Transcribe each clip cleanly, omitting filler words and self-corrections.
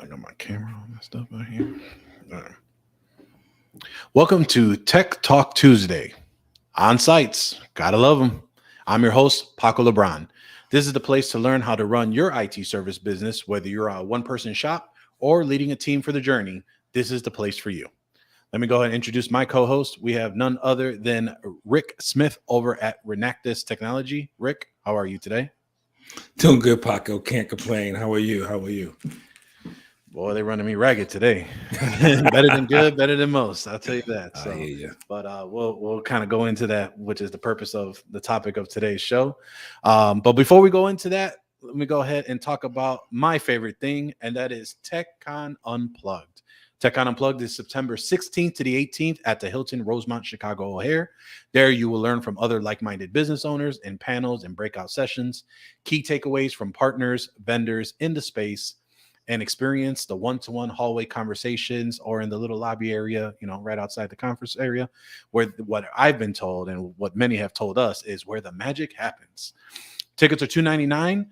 I got my camera all messed up out here. All right. Welcome to Tech Talk Tuesday. On sites, gotta love them. I'm your host, Paco LeBron. This is the place to learn how to run your IT service business, whether you're a one-person shop or leading a team for the journey. This is the place for you. Let me go ahead and introduce my co-host. We have none other than Rick Smith over at Renactus Technology. Rick, how are you today? Doing good, Paco. Can't complain. How are you? Boy, they're running me ragged today. Better than good, better than most. I'll tell you that. So, but we'll kind of go into that, which is the purpose of the topic of today's show. But before we go into that, let me go ahead and talk about my favorite thing, and that is Techcon Unplugged. Techcon Unplugged is September 16th to the 18th at the Hilton Rosemont Chicago O'Hare. There you will learn from other like-minded business owners in panels and breakout sessions, key takeaways from partners, vendors in the space, and experience the one-to-one hallway conversations or in the little lobby area, right outside the conference area, where what I've been told and what many have told us is where the magic happens. Tickets are $299,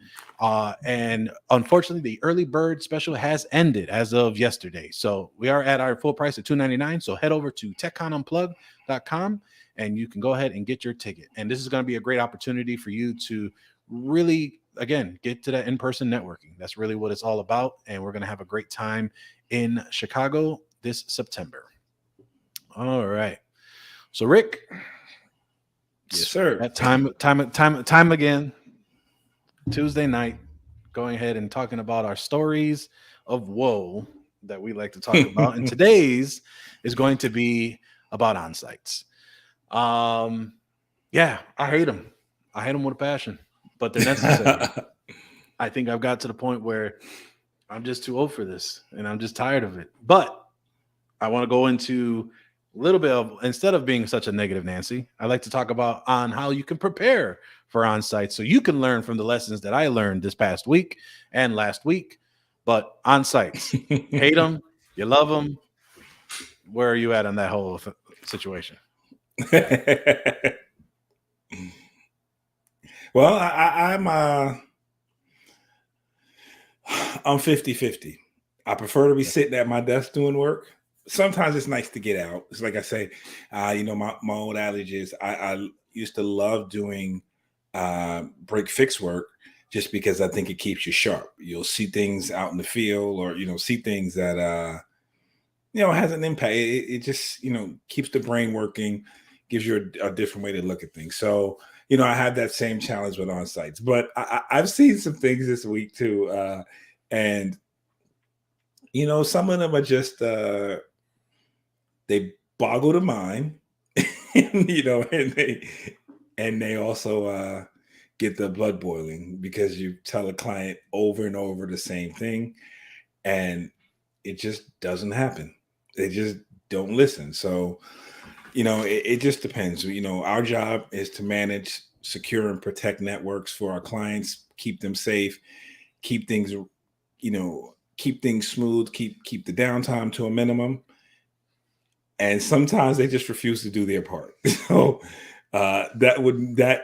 and unfortunately, the early bird special has ended as of yesterday. So we are at our full price of $299. So head over to techconunplugged.com, and you can go ahead and get your ticket. And this is going to be a great opportunity for you to really, again, get to that in-person networking. That's really what it's all about, and we're going to have a great time in Chicago this September. All right. So, Rick. Yes, sir. That time again. Tuesday night, going ahead and talking about our stories of woe that we like to talk about. And today's is going to be about on-sites. Yeah, I hate them. I hate them with a passion, but they're necessary. I think I've got to the point where I'm just too old for this and I'm just tired of it. But I want to go into a little bit of, instead of being such a negative Nancy, I like to talk about on how you can prepare for on-site so you can learn from the lessons that I learned this past week and last week. But on-sites, hate them, you love them. Where are you at on that whole situation? Well, I'm 50-50. I prefer to be sitting at my desk doing work. Sometimes it's nice to get out. It's like I say, my old adage is I used to love doing break fix work just because I think it keeps you sharp. You'll see things out in the field or, see things that, has an impact. It just, keeps the brain working, gives you a different way to look at things. So, I have that same challenge with on-sites, but I've seen some things this week too. And, some of them are just, they boggle the mind, and they also get the blood boiling because you tell a client over and over the same thing and it just doesn't happen. They just don't listen. So, it just depends. Our job is to manage, secure, and protect networks for our clients, keep them safe, keep things, keep things smooth, keep the downtime to a minimum. And sometimes they just refuse to do their part. So that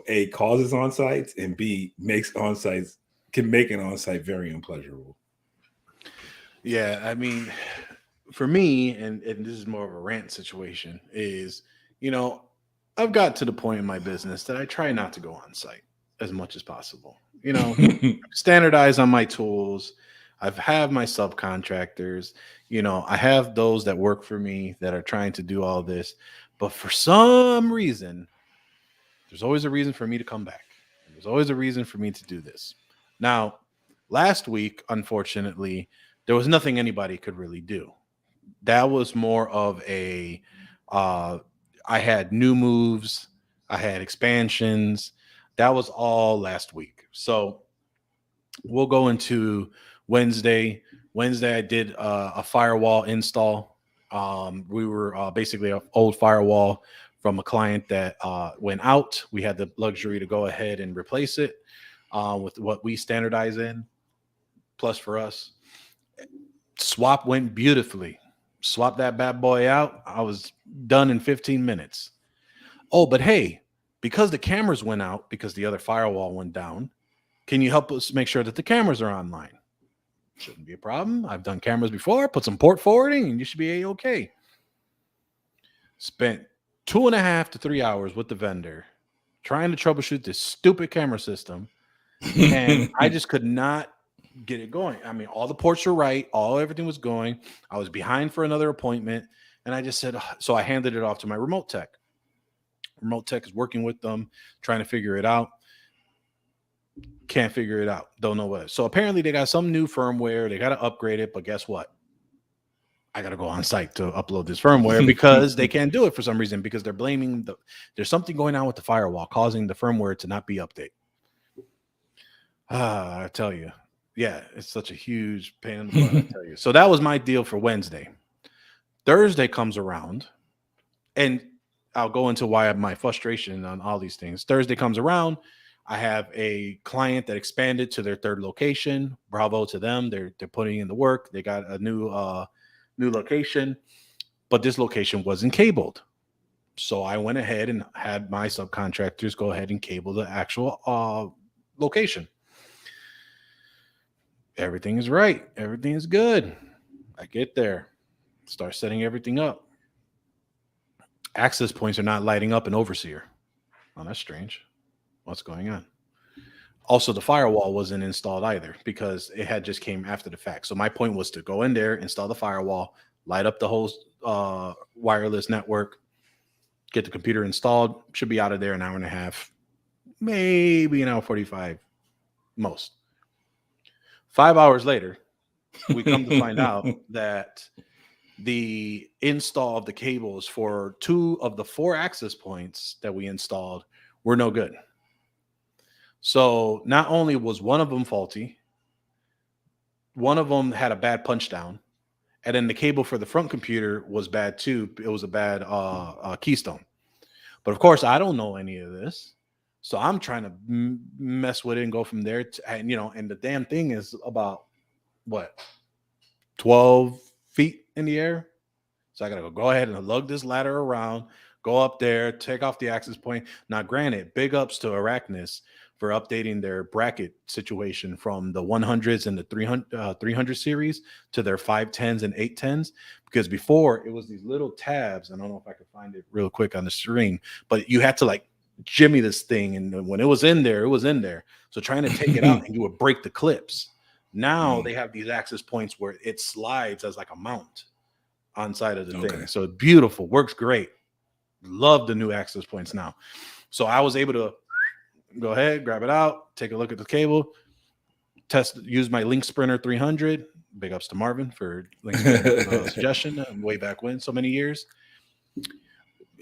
A, causes on-sites, and B, can make an on-site very unpleasurable. Yeah, I mean, for me, and this is more of a rant situation, is, I've got to the point in my business that I try not to go on site as much as possible. Standardize on my tools. I've had my subcontractors, I have those that work for me that are trying to do all this, but for some reason, there's always a reason for me to come back. And there's always a reason for me to do this. Now, last week, unfortunately, there was nothing anybody could really do. That was more of I had new moves, I had expansions. That was all last week. So we'll go into Wednesday. I did a firewall install. We were basically an old firewall from a client that went out. We had the luxury to go ahead and replace it with what we standardize in. Plus for us, swap went beautifully. Swap that bad boy out. I was done in 15 minutes. Oh, but hey, because the cameras went out, because the other firewall went down, can you help us make sure that the cameras are online? Shouldn't be a problem. I've done cameras before. Put some port forwarding, and you should be A-okay. Spent 2.5 to 3 hours with the vendor trying to troubleshoot this stupid camera system, and I just could not get it going. I mean, all the ports were right, everything was going. I was behind for another appointment, and I just said, so I handed it off to my remote tech. Remote tech is working with them, trying to figure it out. Can't figure it out. Don't know what. So apparently they got some new firmware. They got to upgrade it, but guess what? I got to go on site to upload this firmware because they can't do it for some reason, because they're blaming there's something going on with the firewall causing the firmware to not be updated. I tell you, yeah, it's such a huge pain in the butt, I tell you. So that was my deal for Wednesday. Thursday comes around, and I'll go into why my frustration on all these things. Thursday comes around. I have a client that expanded to their third location. Bravo to them. They're putting in the work. They got a new location, but this location wasn't cabled. So I went ahead and had my subcontractors go ahead and cable the actual location. Everything is right. Everything is good. I get there, start setting everything up. Access points are not lighting up in Overseer. Oh, that's strange. What's going on? Also, the firewall wasn't installed either because it had just came after the fact. So my point was to go in there, install the firewall, light up the whole wireless network, get the computer installed. Should be out of there an hour and a half, maybe an hour 45 most. 5 hours later, we come to find out that the install of the cables for 2 of the 4 access points that we installed were no good. So not only was one of them faulty, one of them had a bad punch down, and then the cable for the front computer was bad too. It was a bad keystone. But of course, I don't know any of this. So I'm trying to mess with it and go from there. And the damn thing is about, 12 feet in the air. So I got to go ahead and lug this ladder around, go up there, take off the access point. Now, granted, big ups to Arachnus for updating their bracket situation from the 100s and the 300 series to their 510s and 810s, because before it was these little tabs. I don't know if I could find it real quick on the screen, but you had to jimmy this thing, and when it was in there, it was in there. So trying to take it out, and you would break the clips. Now they have these access points where it slides as like a mount on side of the thing. So beautiful, works great. Love the new access points now. So I was able to go ahead, grab it out, take a look at the cable, use my Link Sprinter 300. Big ups to Marvin for Link Sprinter suggestion way back when, so many years.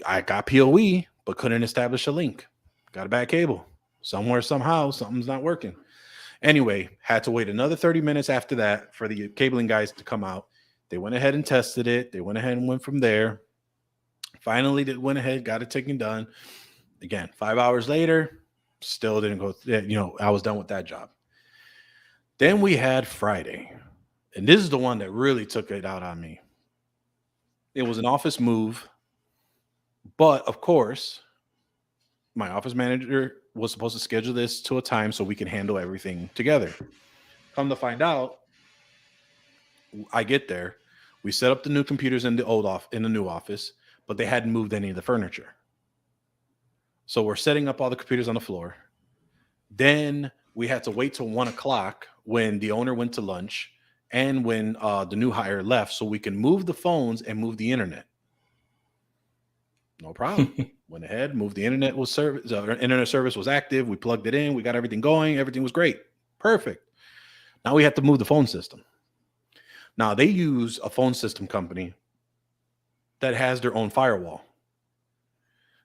I got PoE, but couldn't establish a link. Got a bad cable. Somewhere, somehow, something's not working. Anyway, had to wait another 30 minutes after that for the cabling guys to come out. They went ahead and tested it. They went ahead and went from there. Finally, they went ahead, got it taken done. Again, 5 hours later, still didn't go. I was done with that job. Then we had Friday. And this is the one that really took it out on me. It was an office move. But, of course, my office manager was supposed to schedule this to a time so we can handle everything together. Come to find out, I get there. We set up the new computers in the new office, but they hadn't moved any of the furniture. So we're setting up all the computers on the floor. Then we had to wait till 1 o'clock when the owner went to lunch and when the new hire left so we can move the phones and move the internet. No problem. Went ahead, moved the internet internet service was active. We plugged it in. We got everything going. Everything was great. Perfect. Now we have to move the phone system. Now they use a phone system company that has their own firewall.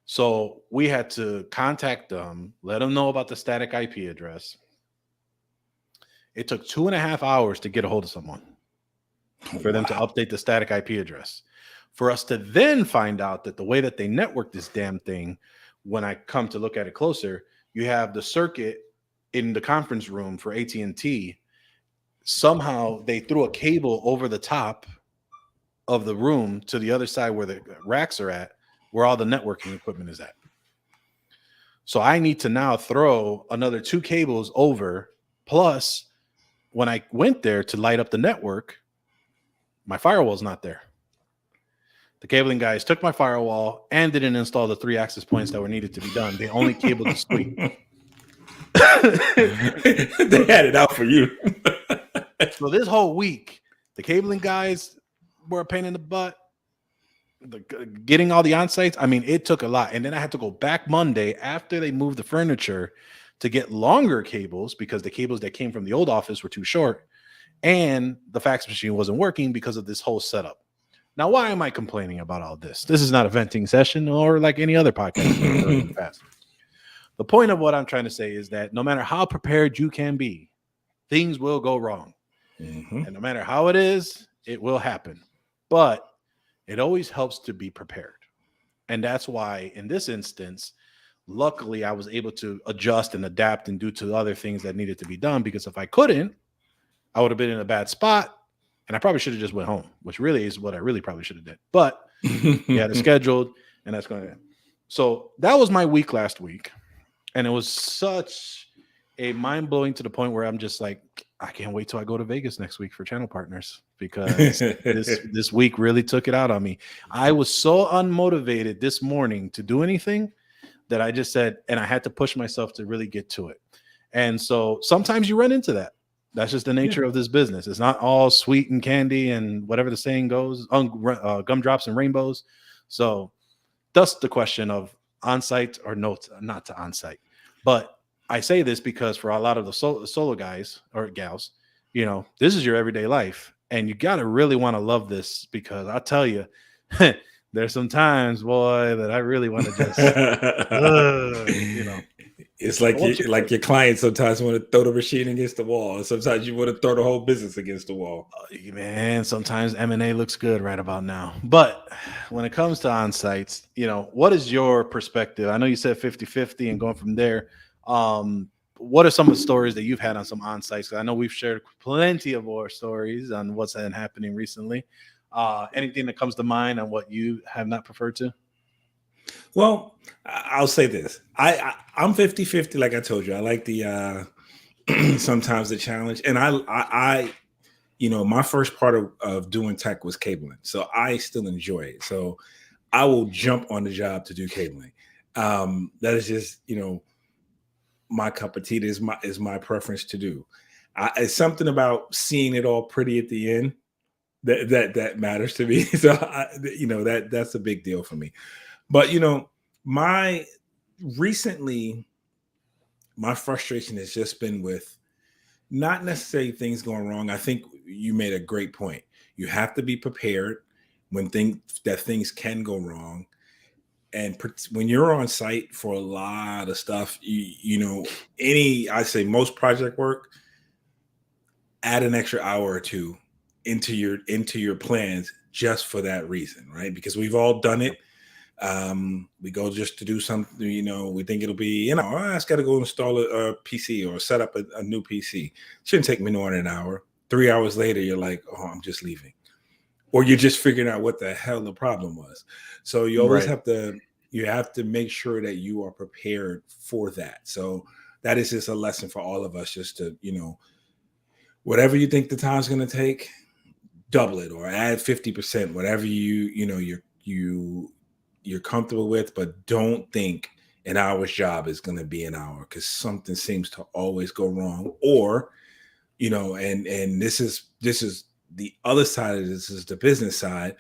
So we had to contact them, let them know about the static IP address. It took 2.5 hours to get a hold of someone for them to update the static IP address. For us to then find out that the way that they network this damn thing, when I come to look at it closer, you have the circuit in the conference room for AT&T. Somehow they threw a cable over the top of the room to the other side where the racks are at, where all the networking equipment is at. So I need to now throw another 2 cables over, plus when I went there to light up the network, my firewall's not there. The cabling guys took my firewall and didn't install the 3 access points that were needed to be done. They only cabled the suite. They had it out for you. So this whole week, the cabling guys were a pain in the butt. Getting all the on-sites, I mean, it took a lot. And then I had to go back Monday after they moved the furniture to get longer cables because the cables that came from the old office were too short. And the fax machine wasn't working because of this whole setup. Now, why am I complaining about all this? This is not a venting session or like any other podcast we've heard in the past. The point of what I'm trying to say is that no matter how prepared you can be, things will go wrong. Mm-hmm. And no matter how it is, it will happen. But it always helps to be prepared. And that's why in this instance, luckily, I was able to adjust and adapt and do to other things that needed to be done, because if I couldn't, I would have been in a bad spot. And I probably should have just went home, which really is what I really probably should have did. But we had it scheduled, and that's going to. So that was my week last week. And it was such a mind-blowing to the point where I'm just like, I can't wait till I go to Vegas next week for channel partners, because this week really took it out on me. I was so unmotivated this morning to do anything that I just said, and I had to push myself to really get to it. And so sometimes you run into that. That's just the nature of this business. It's not all sweet and candy and whatever the saying goes, gumdrops and rainbows. So that's the question of on-site or not to on-site. But I say this because for a lot of the solo guys or gals, you know, this is your everyday life, and you got to really want to love this, because I'll tell you, there's some times, boy, that I really want to just, you know. It's like your clients sometimes want to throw the machine against the wall, and sometimes you want to throw the whole business against the wall. Man, sometimes M&A looks good right about now. But when it comes to on-sites, you know, what is your perspective? I know you said 50-50 and going from there. What are some of the stories that you've had on some on-sites? Because I know we've shared plenty of war stories on what's been happening recently. Anything that comes to mind on what you have not preferred to? Well, I'll say this. I'm 50-50, like I told you. I like the sometimes the challenge. And I you know, my first part of doing tech was cabling. So I still enjoy it. So I will jump on the job to do cabling. That is just, you know, my cup of tea. Is my preference to do. It's something about seeing it all pretty at the end that matters to me. So you know, that's a big deal for me. But you know, my frustration has just been with not necessarily things going wrong. I think you made a great point. You have to be prepared when things can go wrong. And when you're on site for a lot of stuff, you know, I say most project work, add an extra hour or two into your plans just for that reason, right? Because we've all done it. We go just to do something, you know, we think it'll be, you know, I just got to go install a PC or set up a new PC. Shouldn't take me more than an hour. 3 hours later, you're like, oh, I'm just leaving. Or you're just figuring out what the hell the problem was. So you always have to make sure that you are prepared for that. So that is just a lesson for all of us, just to, you know, whatever you think the time's going to take, double it or add 50%, whatever you're comfortable with, but don't think an hour's job is going to be an hour, because something seems to always go wrong. Or, you know, and this is the other side of this, is the business side.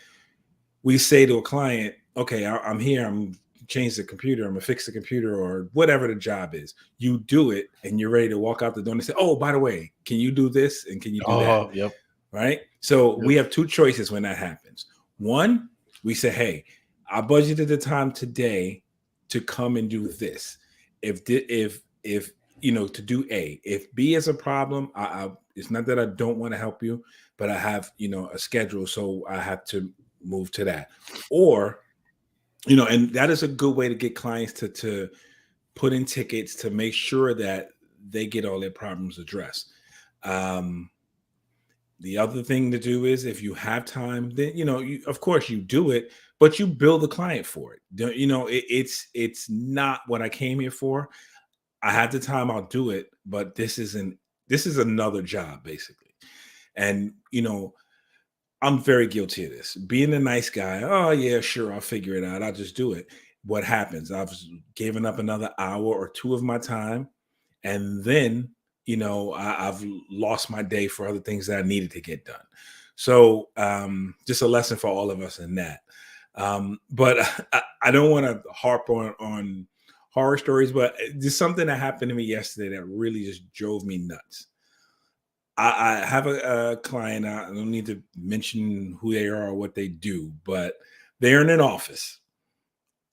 We say to a client, okay, I'm here, I'm change the computer, I'm gonna fix the computer, or whatever the job is. You do it and you're ready to walk out the door and say, oh, by the way, can you do this? And can you do that? Yep. Right. So we have two choices when that happens. One, we say, hey, I budgeted the time today to come and do this. If you know, to do A. If B is a problem, it's not that I don't want to help you, but I have, you know, a schedule, so I have to move to that. Or, you know, and that is a good way to get clients to put in tickets to make sure that they get all their problems addressed. The other thing to do is, if you have time, then, you know, of course you do it, but you bill the client for it. You know, it's not what I came here for. I had the time, I'll do it, but this isn't This is another job, basically. And, I'm very guilty of this. Being a nice guy, oh, yeah, sure, I'll figure it out. I'll just do it. What happens? I've given up another hour or two of my time. And then, I've lost my day for other things that I needed to get done. So just a lesson for all of us in that. But I don't want to harp on horror stories, but just something that happened to me yesterday that really just drove me nuts. I have a client. I don't need to mention who they are or what they do, but they're in an office.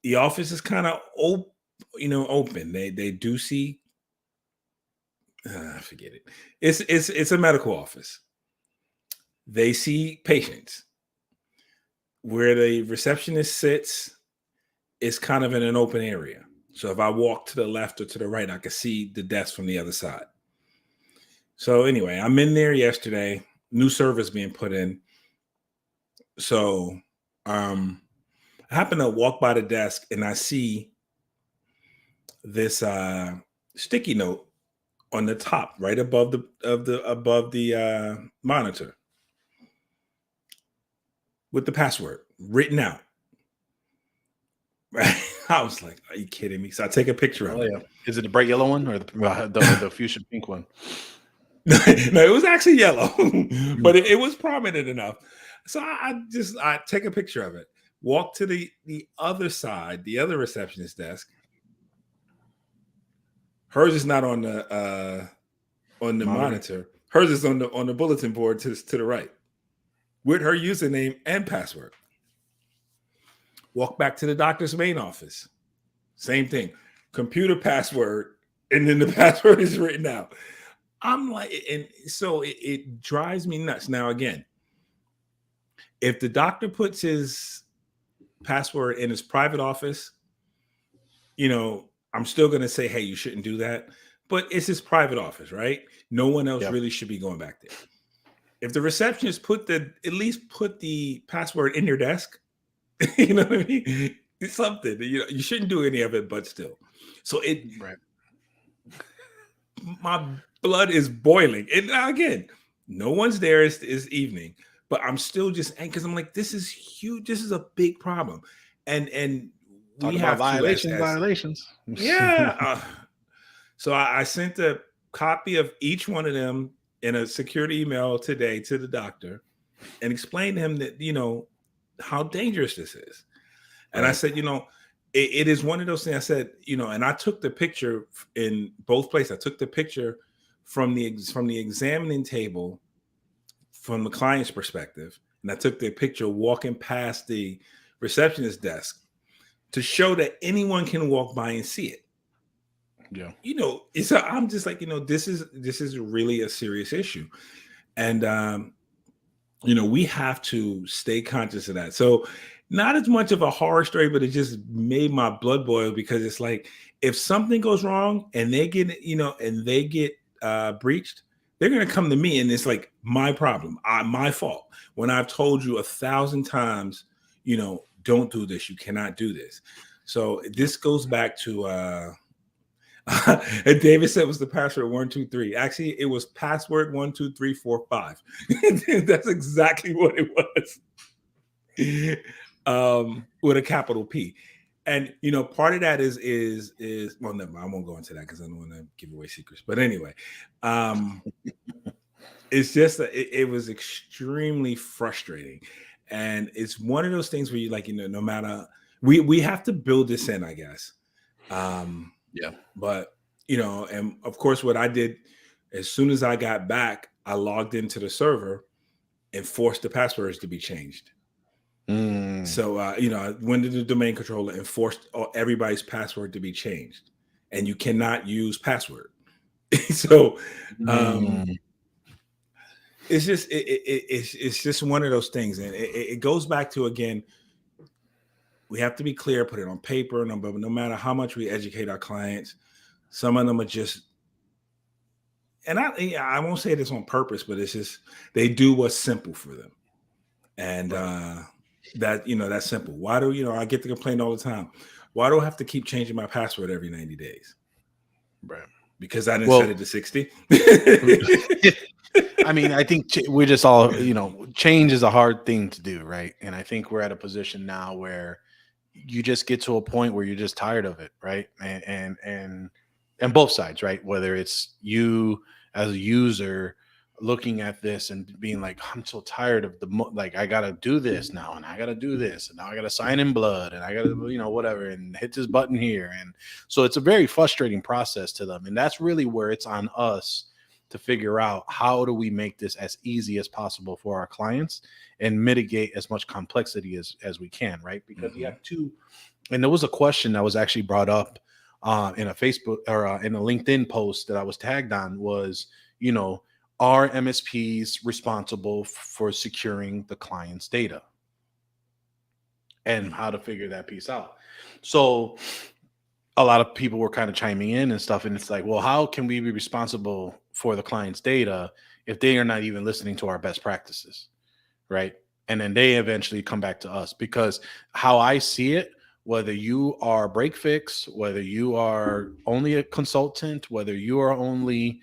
The office is kind of open. They do see. Forget it. It's a medical office. They see patients. Where the receptionist sits is kind of in an open area. So if I walk to the left or to the right, I can see the desk from the other side. So anyway, I'm in there yesterday, new service being put in. So I happen to walk by the desk and I see this sticky note on the top, right above the monitor, with the password written out. Right. I was like, are you kidding me? So I take a picture of it. Yeah. Is it the bright yellow one or the fuchsia pink one? No, it was actually yellow, but it was prominent enough. So I take a picture of it, walk to the other side, the other receptionist desk. Hers is not on the monitor. Hers is on the bulletin board to the right with her username and password. Walk back to the doctor's main office. Same thing. Computer password, and then the password is written out. I'm like, and so it drives me nuts. Now, again, if the doctor puts his password in his private office, I'm still going to say, hey, you shouldn't do that. But it's his private office, right? No one else really should be going back there. If the receptionist at least put the password in your desk, you know what I mean? It's something. You shouldn't do any of it, but still. So my blood is boiling. And again, no one's there. It's evening, but I'm still just angry because I'm like, this is huge. This is a big problem. And we have violations. Yeah. So I sent a copy of each one of them in a security email today to the doctor and explained to him that, how dangerous this is. And I said, it is one of those things. I said, and I took the picture in both places. I took the picture from the examining table from the client's perspective. And I took the picture walking past the receptionist desk to show that anyone can walk by and see it. Yeah. So I'm just like, this is really a serious issue. And, we have to stay conscious of that. So not as much of a horror story, but it just made my blood boil because it's like, if something goes wrong and they get, breached, they're going to come to me and it's like my problem, my fault. When I've told you 1,000 times, don't do this. You cannot do this. So this goes back to, and David said it was the password 123. Actually, it was password 12345. That's exactly what it was. With a capital P. And part of that is well, never mind, I won't go into that because I don't want to give away secrets. But anyway, it's just it was extremely frustrating. And it's one of those things where you like, no matter we have to build this in, I guess. Yeah. But, and of course, what I did as soon as I got back, I logged into the server and forced the passwords to be changed. So, I went to the domain controller and forced everybody's password to be changed. And you cannot use password. So, it's just it's just one of those things. And it goes back to, again, we have to be clear, put it on paper. But no matter how much we educate our clients, some of them are just, and I won't say this on purpose, but it's just, they do what's simple for them. And that's simple. Why do, I get the complaint all the time. Why do I have to keep changing my password every 90 days? Right. because I didn't set Well, it to 60. I mean, I think we're just all, change is a hard thing to do, right? And I think we're at a position now where you just get to a point where you're just tired of it, right? And both sides, right? Whether it's you as a user looking at this and being like, I'm so tired of like I gotta do this now, and I gotta do this, and now I gotta sign in blood, and I gotta, whatever, and hit this button here, and so it's a very frustrating process to them, and that's really where it's on us to figure out how do we make this as easy as possible for our clients and mitigate as much complexity as we can, right? Because you have two, and there was a question that was actually brought up in a Facebook or in a LinkedIn post that I was tagged on was, are MSPs responsible for securing the client's data and how to figure that piece out? So a lot of people were kind of chiming in and stuff. And it's like, well, how can we be responsible for the client's data if they are not even listening to our best practices? Right. And then they eventually come back to us, because how I see it, whether you are break fix, whether you are only a consultant, whether you are only,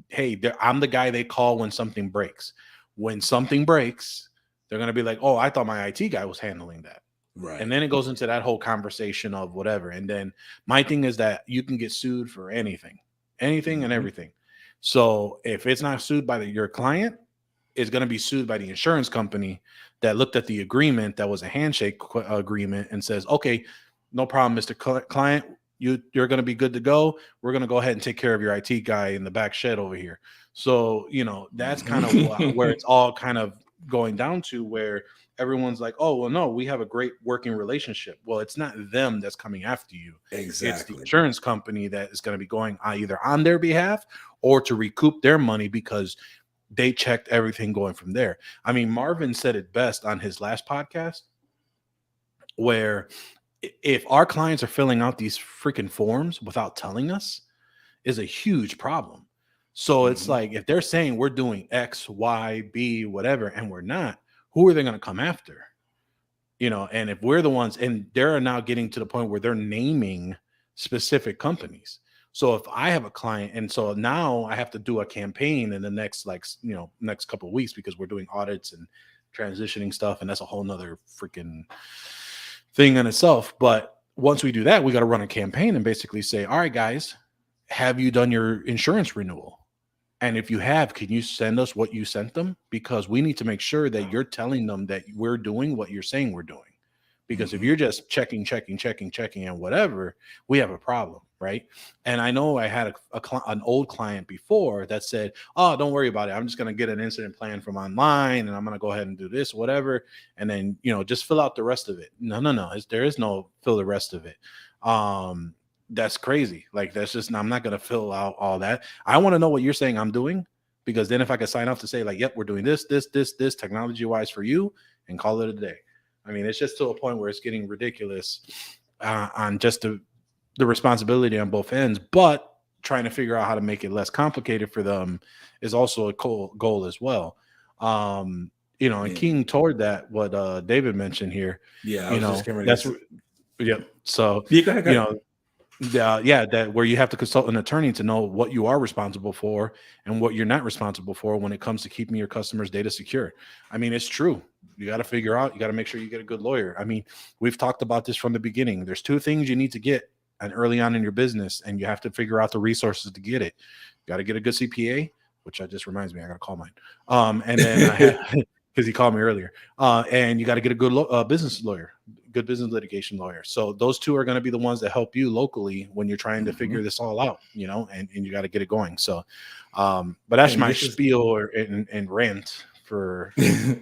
hey, I'm the guy they call when something breaks. When something breaks, they're going to be like, oh, I thought my IT guy was handling that. Right. And then it goes into that whole conversation of whatever. And then my thing is that you can get sued for anything and everything. So if it's not sued by your client, it's going to be sued by the insurance company that looked at the agreement that was a handshake agreement and says, okay, no problem, Mr. Client, you're going to be good to go. We're going to go ahead and take care of your IT guy in the back shed over here. So, that's kind of where it's all kind of going down to, where everyone's like, oh, well, no, we have a great working relationship. Well, it's not them that's coming after you. Exactly. It's the insurance company that is going to be going either on their behalf or to recoup their money because they checked everything going from there. I mean, Marvin said it best on his last podcast, where if our clients are filling out these freaking forms without telling us, is a huge problem. So it's like, if they're saying we're doing X, Y, B, whatever, and we're not, who are they going to come after? And if we're the ones, and they're now getting to the point where they're naming specific companies. So if I have a client, and so now I have to do a campaign in the next, next couple of weeks, because we're doing audits and transitioning stuff, and that's a whole nother freaking thing in itself. But once we do that, we got to run a campaign and basically say, all right, guys, have you done your insurance renewal? And if you have, can you send us what you sent them? Because we need to make sure that you're telling them that we're doing what you're saying we're doing. Because if you're just checking, and whatever, we have a problem, right? And I know I had an old client before that said, oh, don't worry about it. I'm just going to get an incident plan from online, and I'm going to go ahead and do this, whatever. And then, just fill out the rest of it. No. There is no fill the rest of it. That's crazy. Like, that's just, I'm not going to fill out all that. I want to know what you're saying I'm doing, because then if I could sign off to say like, yep, we're doing this technology wise for you, and call it a day. I mean, it's just to a point where it's getting ridiculous on just the responsibility on both ends, but trying to figure out how to make it less complicated for them is also a goal as well. And keying toward that, what David mentioned here, that's, so, go ahead. That where you have to consult an attorney to know what you are responsible for and what you're not responsible for when it comes to keeping your customers' data secure. I mean, it's true. You got to figure out, you got to make sure you get a good lawyer. I mean, we've talked about this from the beginning. There's two things you need to get and early on in your business, and you have to figure out the resources to get it. You got to get a good CPA, which just reminds me, I got to call mine. And then because he called me earlier. And you got to get a good business lawyer, good business litigation lawyer. So those two are going to be the ones that help you locally when you're trying to figure this all out, and you got to get it going. So, but that's my spiel and rant for that.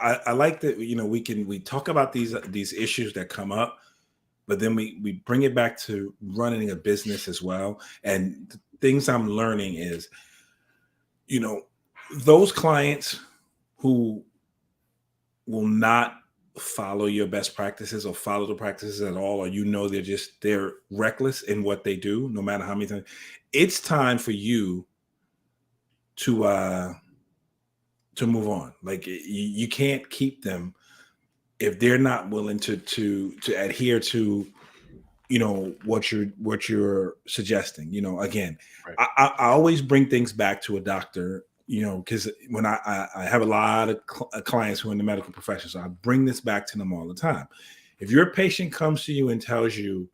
I like that, we talk about these issues that come up, but then we bring it back to running a business as well. And the things I'm learning is, those clients who will not follow your best practices or follow the practices at all, or they're reckless in what they do, no matter how many times, it's time for you to move on. Like, you can't keep them if they're not willing to adhere to what you're suggesting. Again, Right. I always bring things back to a doctor, because when I have a lot of clients who are in the medical profession, so I bring this back to them all the time. If your patient comes to you and tells you,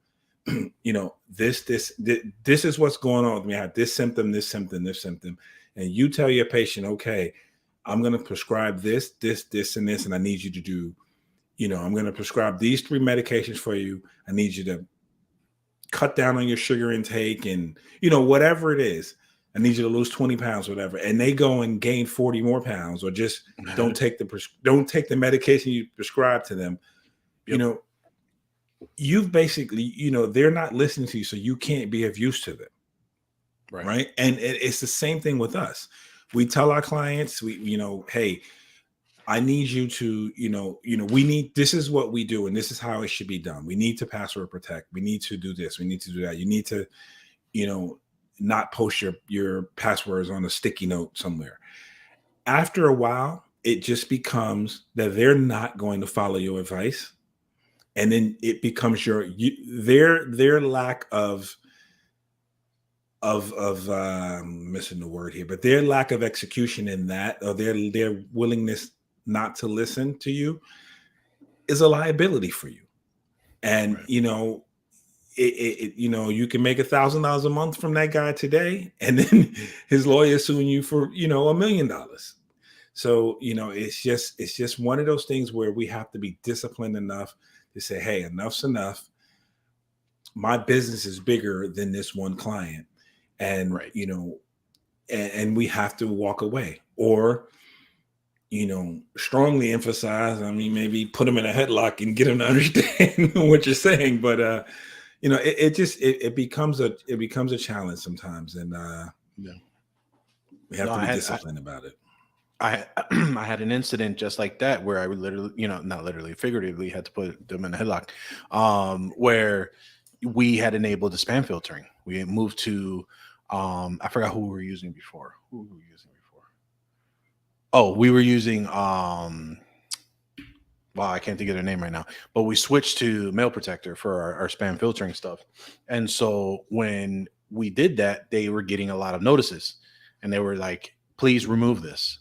this is what's going on with me, I have this symptom, and you tell your patient, okay, I'm going to prescribe this, and this, and I need you to do, I'm going to prescribe these 3 medications for you. I need you to cut down on your sugar intake and, whatever it is. I need you to lose 20 pounds, whatever. And they go and gain 40 more pounds, or just don't take the medication you prescribe to them. Yep. You've basically, they're not listening to you, so you can't be of use to them. Right. And it's the same thing with us. We tell our clients, hey, I need you to, we need, this is what we do, and this is how it should be done. We need to password protect. We need to do this. We need to do that. You need to, not post your passwords on a sticky note somewhere. After a while, it just becomes that they're not going to follow your advice. And then it becomes their lack of missing the word here, but their lack of execution in that, or their willingness not to listen to you, is a liability for you. And Right. You can make $1,000 a month from that guy today, and then his lawyer suing you for $1 million. So it's just one of those things where we have to be disciplined enough to say, hey, enough's enough. My business is bigger than this one client, and Right. and we have to walk away, or strongly emphasize, maybe put them in a headlock and get them to understand what you're saying. But it becomes a challenge sometimes, and we have to be disciplined about it. I I had an incident just like that where I would literally, not literally, figuratively, had to put them in a headlock, where we had enabled the spam filtering. We had moved to, I forgot who we were using before. Who were we using before? Oh, we were using, well, I can't think of their name right now, but we switched to Mail Protector for our spam filtering stuff. And so when we did that, they were getting a lot of notices, and they were like, please remove this.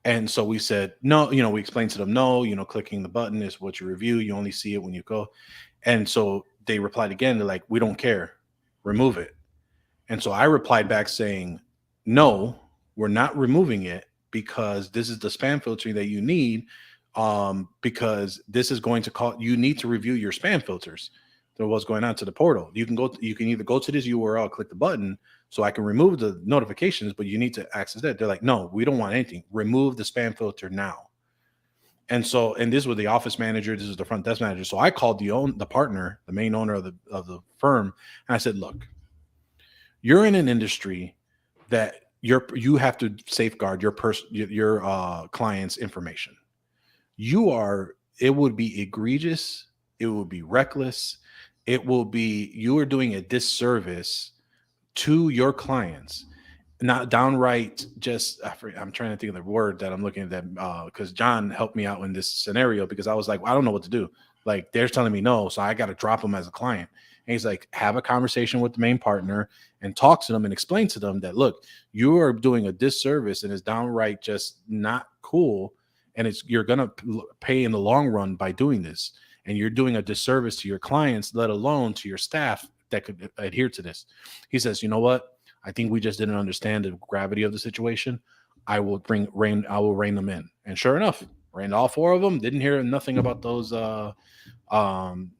And so we said, no, we explained to them, no, clicking the button is what you review. You only see it when you go. And so they replied again. They're like, we don't care. Remove it. And so I replied back saying, no, we're not removing it, because this is the spam filtering that you need. Because this is going to call, you need to review your spam filters. So what's going on to the portal? You can either go to this URL, click the button so I can remove the notifications, but you need to access that. They're like, no, we don't want anything. Remove the spam filter now. And so, and this was the office manager, this is the front desk manager. So I called the partner, the main owner of the firm, and I said, look, you're in an industry that you have to safeguard your client's information. It would be egregious. It would be reckless. You are doing a disservice to your clients, not downright I'm trying to think of the word that I'm looking at, that because John helped me out in this scenario, because I was like, I don't know what to do. Like, they're telling me no, so I got to drop them as a client. And he's like, have a conversation with the main partner and talk to them and explain to them that, look, you are doing a disservice and it's downright just not cool. And you're going to pay in the long run by doing this. And you're doing a disservice to your clients, let alone to your staff that could adhere to this. He says, you know what? I think we just didn't understand the gravity of the situation. I will rein them in. And sure enough, reined all 4 of them. Didn't hear nothing about those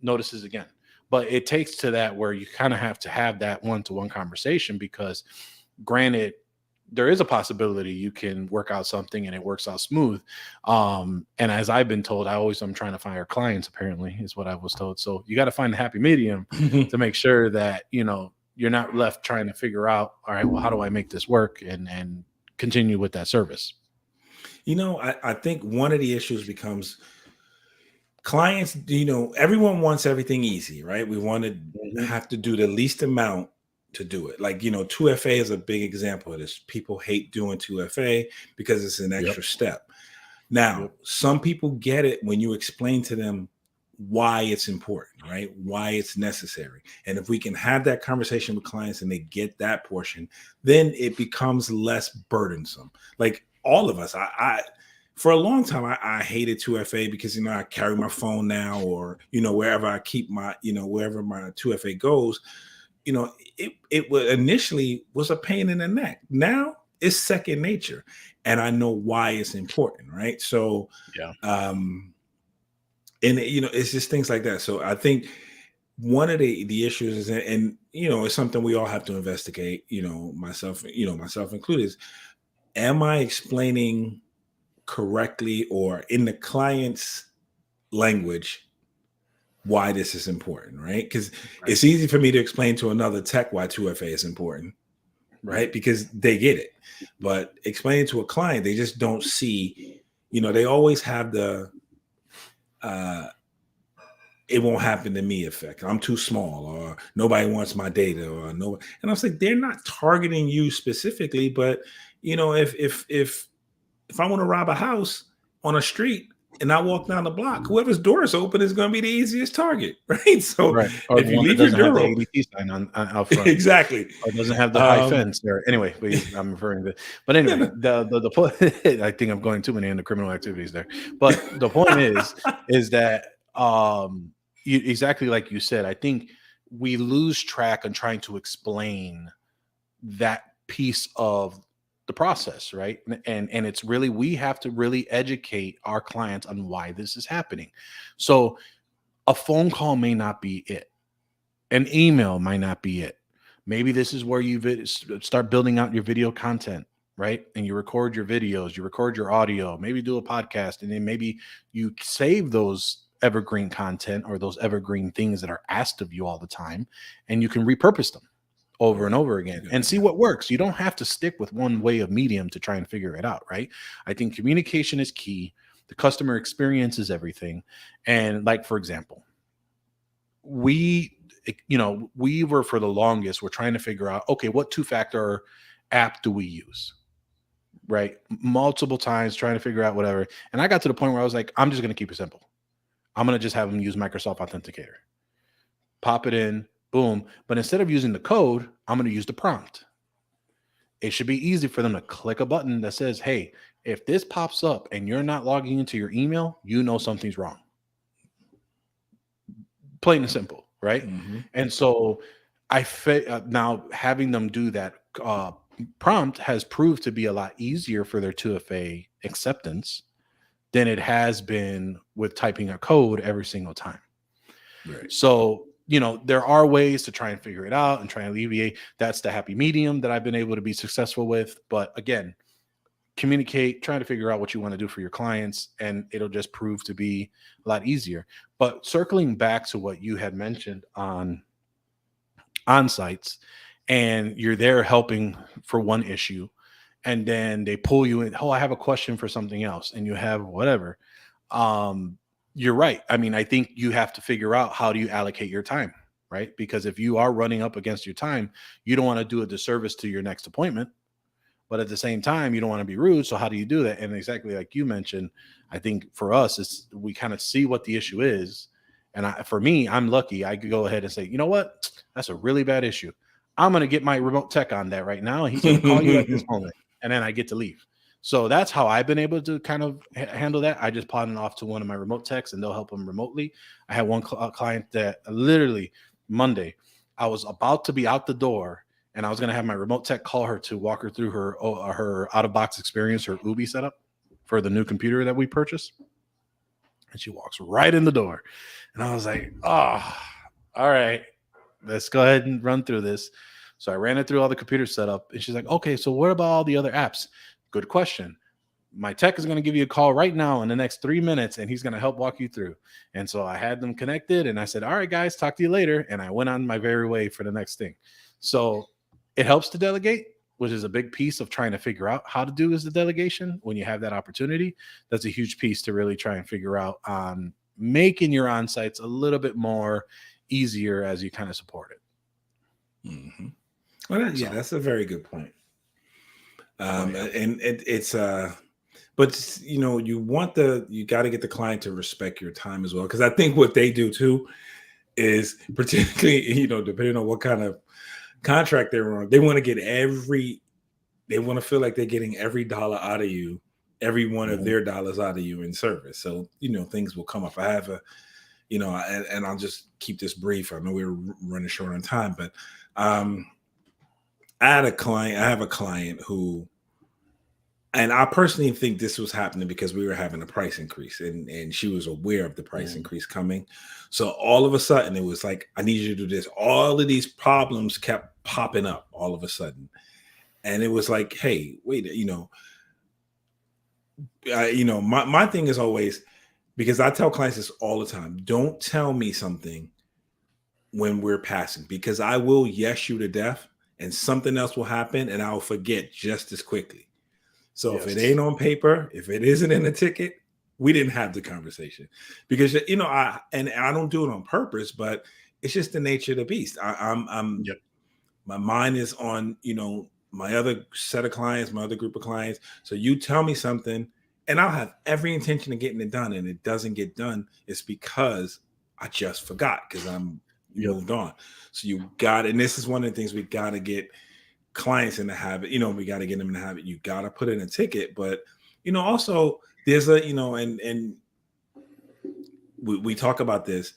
notices again. But it takes to that where you kind of have to have that one-to-one conversation, because granted, there is a possibility you can work out something and it works out smooth. And as I've been told, I'm trying to fire clients, apparently, is what I was told. So you got to find the happy medium to make sure that, you're not left trying to figure out, all right, well, how do I make this work and continue with that service? I think one of the issues becomes clients, everyone wants everything easy, right? We want to have to do the least amount to do it. Like, 2FA is a big example of this. People hate doing 2FA because it's an extra step. Now, some people get it when you explain to them why it's important, right? Why it's necessary. And if we can have that conversation with clients and they get that portion, then it becomes less burdensome. Like all of us, I for a long time, I hated 2FA because, I carry my phone now, or, wherever I keep my, wherever my 2FA goes, it initially was a pain in the neck. Now it's second nature, and I know why it's important, right? So, Yeah. And it's just things like that. So I think one of the issues is, and it's something we all have to investigate, myself included, is, am I explaining correctly or in the client's language why this is important, right? Because it's easy for me to explain to another tech why 2FA is important, right? Because they get it. But explaining to a client, they just don't see, they always have the it won't happen to me effect. I'm too small, or nobody wants my data, or no. And I was like, they're not targeting you specifically, but if I want to rob a house on a street and I walk down the block, whoever's door is open is going to be the easiest target, right? So Right. Or if the you one that leave your doesn't have door the open, ADT sign on out front. exactly, Or doesn't have the high fence there. Anyway, I'm referring to. But anyway, the point. I think I'm going too many into criminal activities there. But the point is that exactly like you said. I think we lose track on trying to explain that piece of the process, right? And it's really, we have to really educate our clients on why this is happening. So a phone call may not be it. An email might not be it. Maybe this is where you start building out your video content, right? And you record your videos, you record your audio, maybe do a podcast, and then maybe you save those evergreen content or those evergreen things that are asked of you all the time, and you can repurpose them over and over again and see what works. You don't have to stick with one way of medium to try and figure it out, right? I think communication is key. The customer experience is everything. And like, for example, we were, for the longest, we're trying to figure out, okay, what two-factor app do we use? Right? Multiple times trying to figure out whatever. And I got to the point where I was like, I'm just going to keep it simple. I'm going to just have them use Microsoft Authenticator. Pop it in, boom. But instead of using the code, I'm going to use the prompt. It should be easy for them to click a button that says, hey, if this pops up and you're not logging into your email, you know something's wrong. Plain and simple, right? Mm-hmm. And so now having them do that prompt has proved to be a lot easier for their 2FA acceptance than it has been with typing a code every single time. Right. So, there are ways to try and figure it out and try and alleviate. That's the happy medium that I've been able to be successful with. But again, communicate, trying to figure out what you want to do for your clients, and it'll just prove to be a lot easier. But circling back to what you had mentioned on sites, and you're there helping for one issue, and then they pull you in, oh, I have a question for something else, and you have whatever. You're right. I mean, I think you have to figure out, how do you allocate your time, right? Because if you are running up against your time, you don't want to do a disservice to your next appointment. But at the same time, you don't want to be rude. So how do you do that? And exactly like you mentioned, I think for us, it's, we kind of see what the issue is. And for me, I'm lucky. I could go ahead and say, you know what? That's a really bad issue. I'm going to get my remote tech on that right now. And he's going to call you at this moment. And then I get to leave. So that's how I've been able to kind of handle that. I just pot it off to one of my remote techs and they'll help them remotely. I had one client that literally Monday, I was about to be out the door, and I was going to have my remote tech call her to walk her through her out-of-box experience, her Ubi setup for the new computer that we purchased. And she walks right in the door. And I was like, oh, all right, let's go ahead and run through this. So I ran it through all the computer setup. And she's like, okay, so what about all the other apps? Good question. My tech is going to give you a call right now in the next 3 minutes, and he's going to help walk you through. And so I had them connected, and I said, all right, guys, talk to you later. And I went on my very way for the next thing. So it helps to delegate, which is a big piece of trying to figure out how to do is the delegation when you have that opportunity. That's a huge piece to really try and figure out on making your on-sites a little bit more easier as you kind of support it. Mm-hmm. Well, yeah, that's a very good point. And it's but but you got to get the client to respect your time as well. Because I think what they do too is, particularly, depending on what kind of contract they're on, they want to feel like they're getting every dollar out of you, every one of their dollars out of you in service. So, things will come up. I have and I'll just keep this brief. I know we're running short on time, but I have a client who, and I personally think this was happening because we were having a price increase, and she was aware of the price increase coming. So all of a sudden it was like, I need you to do this. All of these problems kept popping up all of a sudden. And it was like, hey, wait, my thing is always, because I tell clients this all the time, don't tell me something when we're passing, because I will yes you to death and something else will happen and I'll forget just as quickly. So if it ain't on paper, if it isn't in the ticket, we didn't have the conversation, because I don't do it on purpose, but it's just the nature of the beast. My mind is on my other set of clients, my other group of clients. So you tell me something, and I'll have every intention of getting it done, and it doesn't get done. It's because I just forgot, because I'm moved on. So and this is one of the things we got to get clients in the habit. We got to get them in the habit. You got to put in a ticket, but also there's and we talk about this: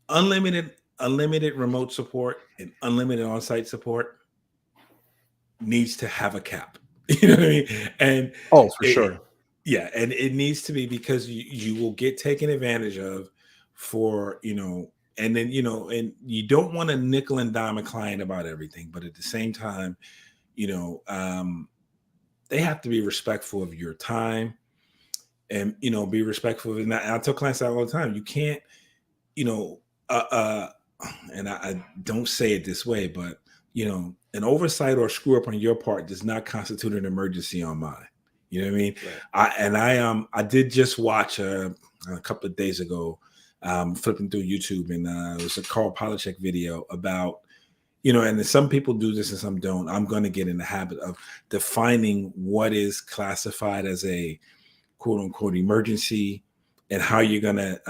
unlimited remote support and unlimited on-site support needs to have a cap. You know what I mean? And for sure. Yeah, and it needs to be, because you will get taken advantage of for, and then, and you don't want to nickel and dime a client about everything, but at the same time, they have to be respectful of your time, and, be respectful of it. And I tell clients that all the time. You can't, and I don't say it this way, but an oversight or screw up on your part does not constitute an emergency on mine. You know what I mean? Right. I did just watch a couple of days ago, flipping through YouTube, and it was a Carl Palachuk video about, and some people do this and some don't. I'm going to get in the habit of defining what is classified as a quote unquote emergency, and how you're going to,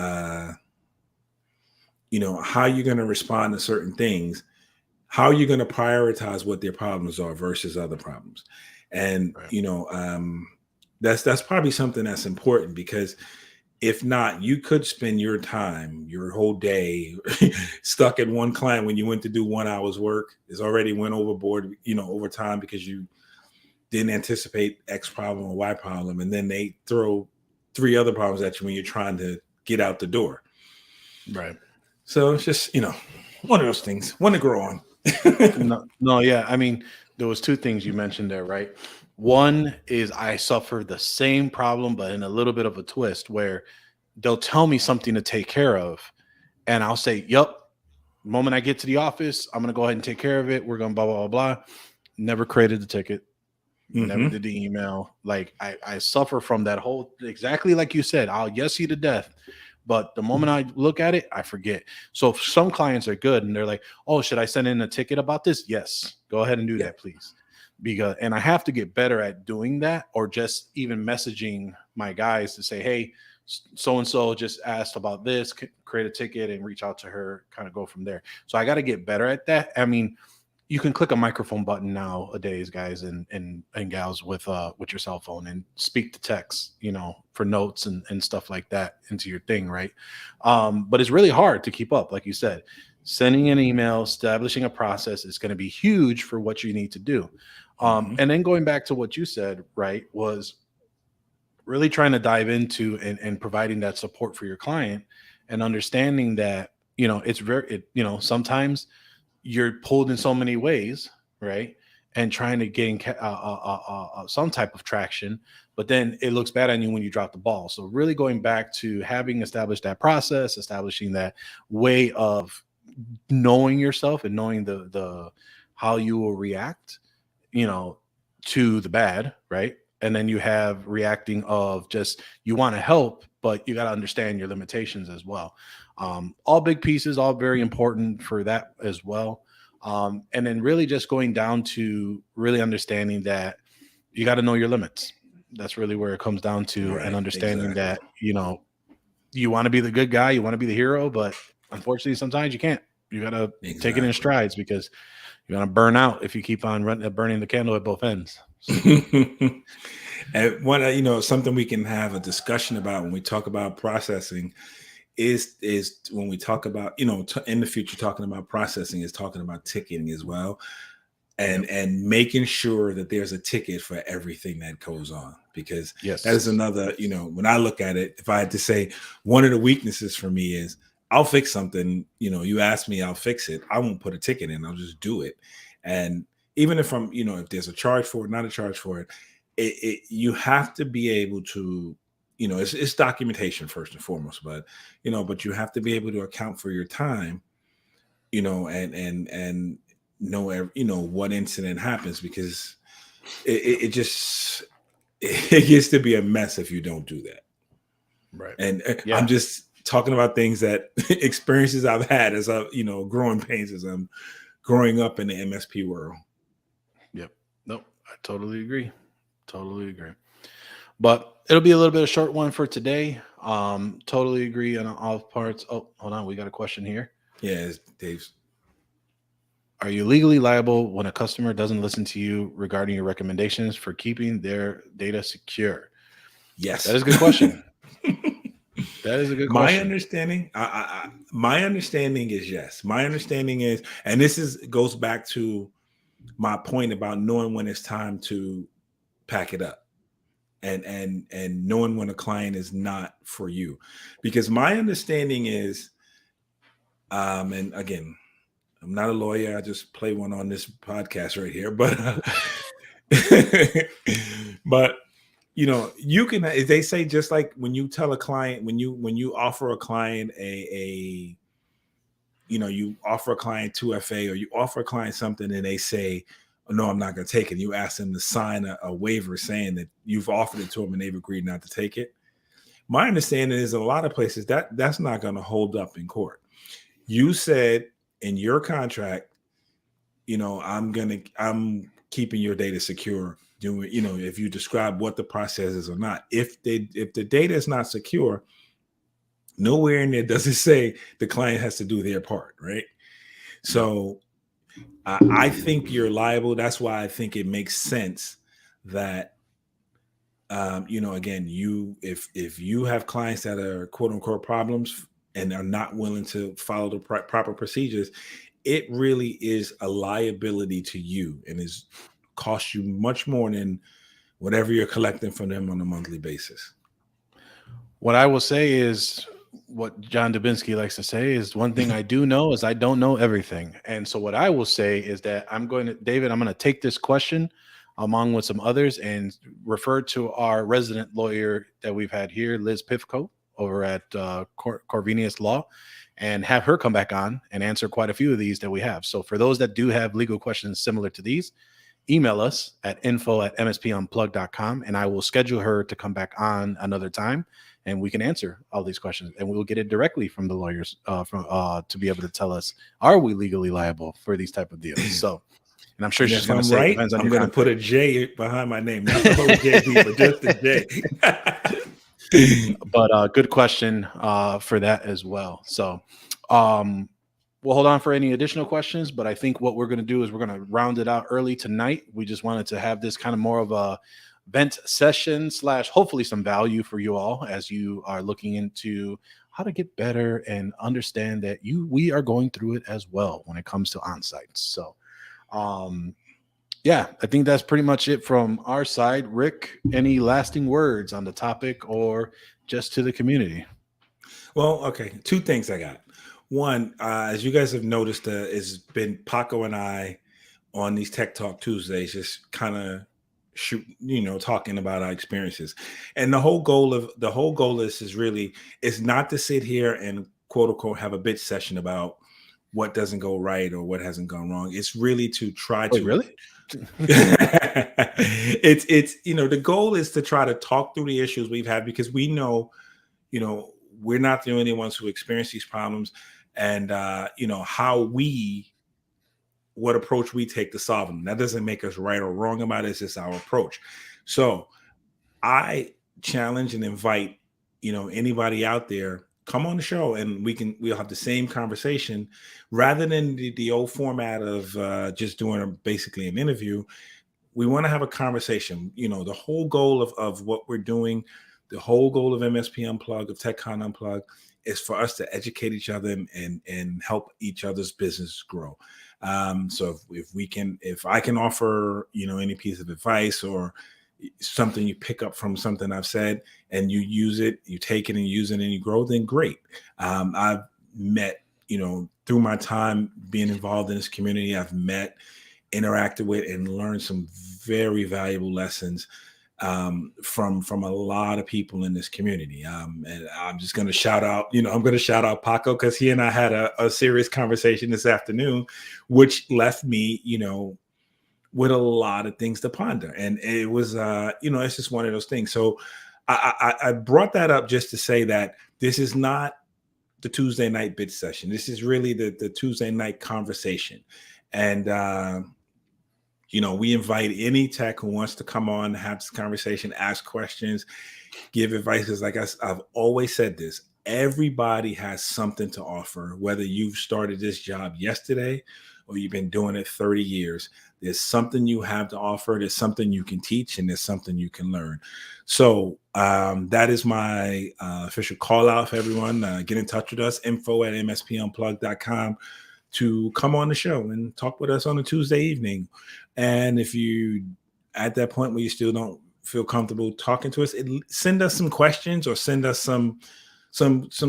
how you're going to respond to certain things, how you're going to prioritize what their problems are versus other problems. And, right. That's probably something that's important, because if not, you could spend your time, your whole day stuck at one client when you went to do 1 hour's work. It's already went overboard, over time, because you didn't anticipate X problem or Y problem. And then they throw 3 other problems at you when you're trying to get out the door. Right. So it's just, one of those things, one to grow on. No, yeah. I mean, there was 2 things you mentioned there, right? One is I suffer the same problem, but in a little bit of a twist, where they'll tell me something to take care of, and I'll say, "Yep." The moment I get to the office, I'm going to go ahead and take care of it. We're going to blah, blah, blah, blah. Never created the ticket. Never did the email. Like I suffer from that whole, exactly like you said, I'll yes you to death. But the moment I look at it, I forget. So if some clients are good and they're like, "Oh, should I send in a ticket about this?" Yes, go ahead and do that, please. And I have to get better at doing that, or just even messaging my guys to say, "Hey, so-and-so just asked about this, create a ticket and reach out to her," kind of go from there. So I got to get better at that. I mean, you can click a microphone button nowadays, guys and gals, with your cell phone, and speak to text, for notes and stuff like that into your thing, right? But it's really hard to keep up, like you said. Sending an email, establishing a process is going to be huge for what you need to do. And then going back to what you said, right, was really trying to dive into and providing that support for your client, and understanding that, sometimes you're pulled in so many ways, right? And trying to gain some type of traction, but then it looks bad on you when you drop the ball. So really going back to having established that process, establishing that way of knowing yourself and knowing the how you will react, to the bad, right? And then you have reacting of just, you want to help, but you got to understand your limitations as well. All big pieces, all very important for that as well. And then really just going down to really understanding that you got to know your limits. That's really where it comes down to, and Right. understanding Exactly. that, you want to be the good guy, you want to be the hero, but unfortunately, sometimes you can't. You got to take it in Exactly. strides, because you're going to burn out if you keep on burning the candle at both ends. So, And one, something we can have a discussion about when we talk about processing is when we talk about, in the future, talking about processing is talking about ticketing as well. yep. And making sure that there's a ticket for everything that goes on, because that is Yes. another, when I look at it, if I had to say one of the weaknesses for me is I'll fix something, you ask me, I'll fix it. I won't put a ticket in, I'll just do it. And even if I'm, if there's a charge for it, not a charge for it, you have to be able to, it's documentation first and foremost, but but you have to be able to account for your time, and know what incident happens, because it just it gets to be a mess if you don't do that. Right. And I'm Yeah. just talking about things that experiences I've had as a growing pains as I'm growing up in the MSP world. Yep. Nope. I totally agree. Totally agree. But it'll be a little bit of a short one for today. Totally agree on all parts. Oh, hold on. We got a question here. Yeah, Dave's. Are you legally liable when a customer doesn't listen to you regarding your recommendations for keeping their data secure? Yes. That is a good question. That is a good My question. understanding, my understanding is yes. My understanding is, and this goes back to my point about knowing when it's time to pack it up, and knowing when a client is not for you, because my understanding is, and again, I'm not a lawyer, I just play one on this podcast right here, but but you can, they say, just like when you tell a client, when you offer a client you offer a client 2FA, or you offer a client something and they say, oh, no, I'm not going to take it. You ask them to sign a waiver saying that you've offered it to them and they've agreed not to take it. My understanding is in a lot of places that's not going to hold up in court. You said in your contract, I'm keeping your data secure. Doing, if you describe what the process is or not. If the data is not secure, nowhere in there does it say the client has to do their part, right? So I think you're liable. That's why I think it makes sense that, again, if you have clients that are quote unquote problems and are not willing to follow the proper procedures, it really is a liability to you, and is cost you much more than whatever you're collecting from them on a monthly basis. What I will say is, what John Dubinsky likes to say is, one thing I do know is I don't know everything. And so what I will say is that David, I'm going to take this question along with some others and refer to our resident lawyer that we've had here, Liz Pifko, over at Corvinius Law, and have her come back on and answer quite a few of these that we have. So for those that do have legal questions similar to these, email us at info@mspunplugged.com, and I will schedule her to come back on another time, and we can answer all these questions, and we will get it directly from the lawyers to be able to tell us, are we legally liable for these type of deals? So, and I'm sure And she's if going to I'm say it right, depends on I'm your going to contract. put a J behind my name, not the whole JD, but just the J. But good question for that as well. So we'll hold on for any additional questions, but I think what we're going to do is we're going to round it out early tonight. We just wanted to have this kind of more of a vent session / hopefully some value for you all as you are looking into how to get better and understand that we are going through it as well when it comes to on-sites. So yeah, I think that's pretty much it from our side. Rick, any lasting words on the topic or just to the community? Well, okay, two things I got. One, as you guys have noticed, it's been Paco and I on these Tech Talk Tuesdays, just kind of talking about our experiences. And the whole goal is not to sit here and quote unquote have a bitch session about what doesn't go right or what hasn't gone wrong. It's really to try Wait, to really? it's the goal is to try to talk through the issues we've had, because we know, we're not the only ones who experience these problems, and what approach we take to solve them. That doesn't make us right or wrong about it. It's just our approach. So I challenge and invite, anybody out there, come on the show and we'll have the same conversation rather than the old format of just doing basically an interview. We want to have a conversation. The whole goal of what we're doing, the whole goal of MSP Unplugged, of Techcon Unplugged, is for us to educate each other and help each other's business grow. So if I can offer, any piece of advice or something you pick up from something I've said and you use it, you take it and use it and you grow, then great. I've met, through my time being involved in this community, I've met, interacted with, and learned some very valuable lessons from a lot of people in this community. And I'm just going to shout out, I'm going to shout out Paco, because he and I had a serious conversation this afternoon, which left me, with a lot of things to ponder. And it was, it's just one of those things. So I brought that up just to say that this is not the Tuesday night bit session. This is really the Tuesday night conversation. And, we invite any tech who wants to come on, have this conversation, ask questions, give advice. Because like I've always said this, everybody has something to offer, whether you've started this job yesterday or you've been doing it 30 years. There's something you have to offer. There's something you can teach, and there's something you can learn. So that is my official call out for everyone. Get in touch with us, info@mspunplugged.com, to come on the show and talk with us on a Tuesday evening. And if you at that point where you still don't feel comfortable talking to us, send us some questions or send us some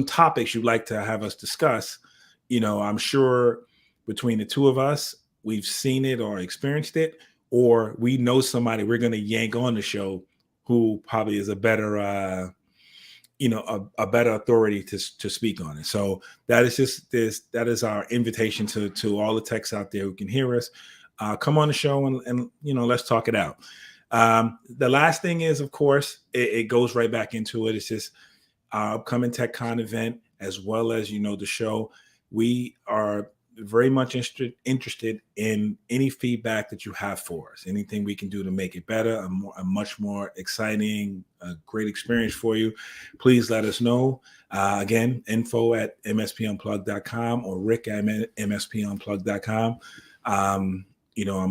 topics you'd like to have us discuss. I'm sure between the two of us, we've seen it or experienced it, or we know somebody we're going to yank on the show who probably is a better, a better authority to speak on it. So that is just this. That is our invitation to all the techs out there who can hear us. Come on the show and let's talk it out. The last thing is, of course, it goes right back into it. It's just our upcoming TechCon event, as well as the show. We are very much interested in any feedback that you have for us. Anything we can do to make it better, a much more exciting, great experience for you, please let us know. Again, info@mspunplugged.com or rick@mspunplugged.com. I'm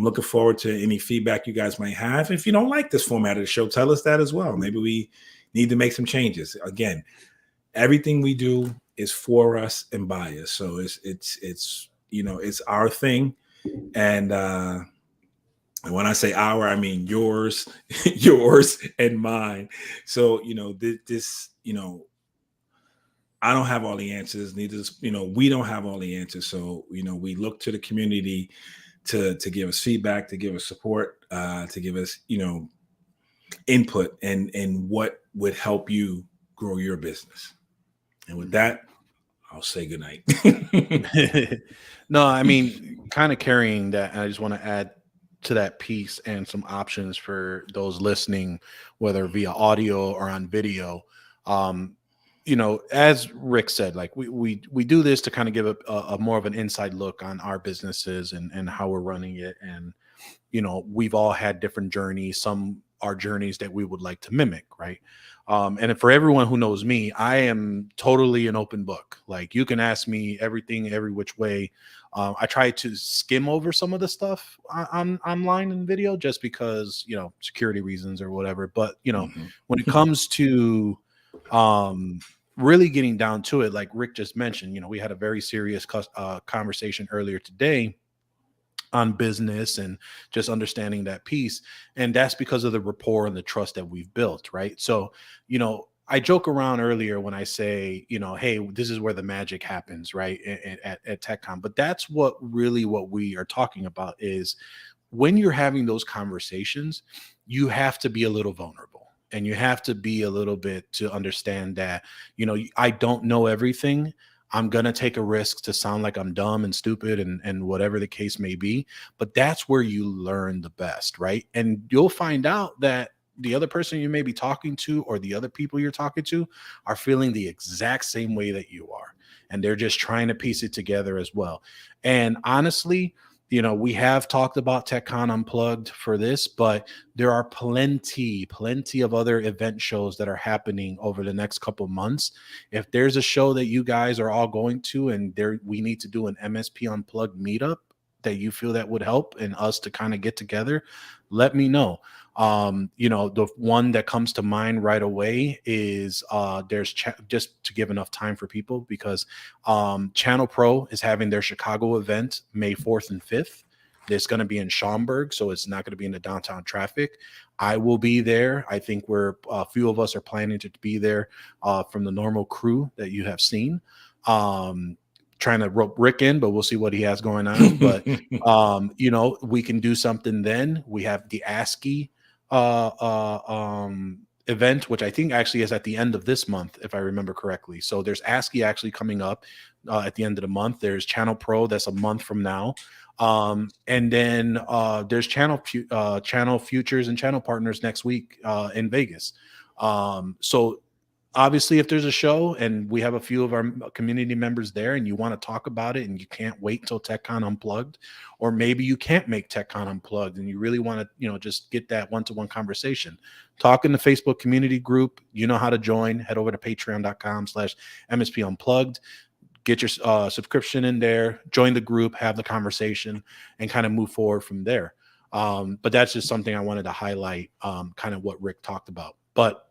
looking forward to any feedback you guys might have. If you don't like this format of the show, tell us that as well. Maybe we need to make some changes. Again, everything we do is for us and by us. So it's our thing. And when I say our, I mean yours, yours and mine. So, this, I don't have all the answers. Neither does, we don't have all the answers. So, we look to the community to give us feedback, to give us support, to give us, input and what would help you grow your business. And with that, I'll say goodnight. No, I mean, kind of carrying that, I just want to add to that piece and some options for those listening, whether via audio or on video. As Rick said, like we do this to kind of give a more of an inside look on our businesses and how we're running it. And, we've all had different journeys. Some are journeys that we would like to mimic, right? And for everyone who knows me, I am totally an open book. Like, you can ask me everything, every which way. I try to skim over some of the stuff on online and video, just because, security reasons or whatever. But, when it comes to really getting down to it, like Rick just mentioned, we had a very serious conversation earlier today on business and just understanding that piece. And that's because of the rapport and the trust that we've built, right? So, I joke around earlier when I say, hey, this is where the magic happens, right? At TechCon. But that's what we are talking about, is when you're having those conversations, you have to be a little vulnerable, and you have to be a little bit to understand that, I don't know everything. I'm going to take a risk to sound like I'm dumb and stupid and whatever the case may be. But that's where you learn the best, right? And you'll find out that the other person you may be talking to, or the other people you're talking to, are feeling the exact same way that you are. And they're just trying to piece it together as well. And honestly, we have talked about TechCon Unplugged for this, but there are plenty of other event shows that are happening over the next couple months. If there's a show that you guys are all going to, and we need to do an MSP Unplugged meetup that you feel that would help and us to kind of get together, let me know. The one that comes to mind right away is just to give enough time for people, because Channel Pro is having their Chicago event May 4th and 5th. It's going to be in Schaumburg, so it's not going to be in the downtown traffic. I will be there. I think a few of us are planning to be there from the normal crew that you have seen. Trying to rope Rick in, but we'll see what he has going on. But we can do something then. We have the ASCII event, which I think actually is at the end of this month, if I remember correctly. So there's ASCII actually coming up at the end of the month. There's Channel Pro, that's a month from now. And then there's Channel Futures and Channel Partners next week in Vegas. So obviously, if there's a show and we have a few of our community members there and you want to talk about it and you can't wait till TechCon Unplugged, or maybe you can't make TechCon Unplugged and you really want to, just get that one-to-one conversation, talk in the Facebook community group. You know how to join. Head over to patreon.com/MSP Unplugged. Get your subscription in there, join the group, have the conversation, and kind of move forward from there. But that's just something I wanted to highlight, kind of what Rick talked about. But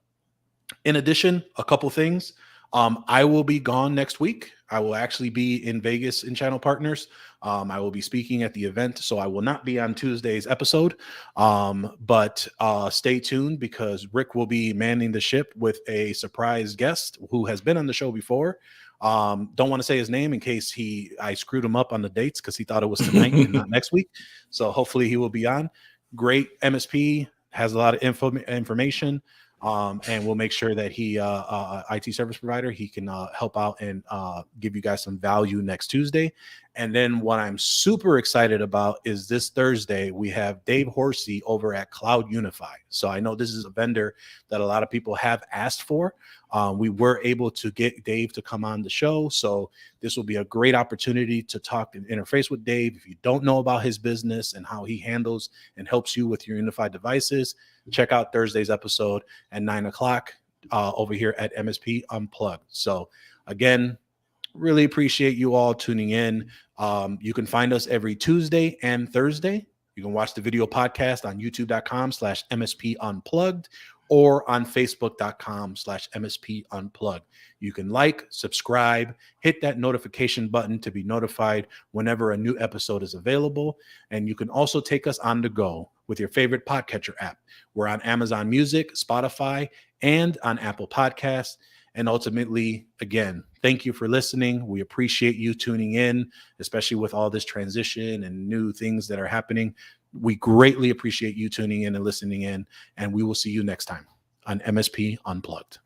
in addition, a couple things. I will be gone next week. I will actually be in Vegas in Channel Partners. I will be speaking at the event, so I will not be on Tuesday's episode. But stay tuned, because Rick will be manning the ship with a surprise guest who has been on the show before. Don't want to say his name in case I screwed him up on the dates, because he thought it was tonight and not next week. So hopefully he will be on. Great MSP, has a lot of information. And we'll make sure that he, IT service provider, he can help out and give you guys some value next Tuesday. And then what I'm super excited about is this Thursday, we have Dave Horsey over at Cloud Unify. So I know this is a vendor that a lot of people have asked for. We were able to get Dave to come on the show. So this will be a great opportunity to talk and interface with Dave. If you don't know about his business and how he handles and helps you with your unified devices, check out Thursday's episode at 9:00 over here at MSP Unplugged. So again, really appreciate you all tuning in. You can find us every Tuesday and Thursday. You can watch the video podcast on youtube.com/MSP Unplugged or on facebook.com/MSP Unplugged. You can like, subscribe, hit that notification button to be notified whenever a new episode is available. And you can also take us on the go with your favorite podcatcher app. We're on Amazon Music, Spotify, and on Apple Podcasts. And ultimately, again, thank you for listening. We appreciate you tuning in, especially with all this transition and new things that are happening. We greatly appreciate you tuning in and listening in, and we will see you next time on MSP Unplugged.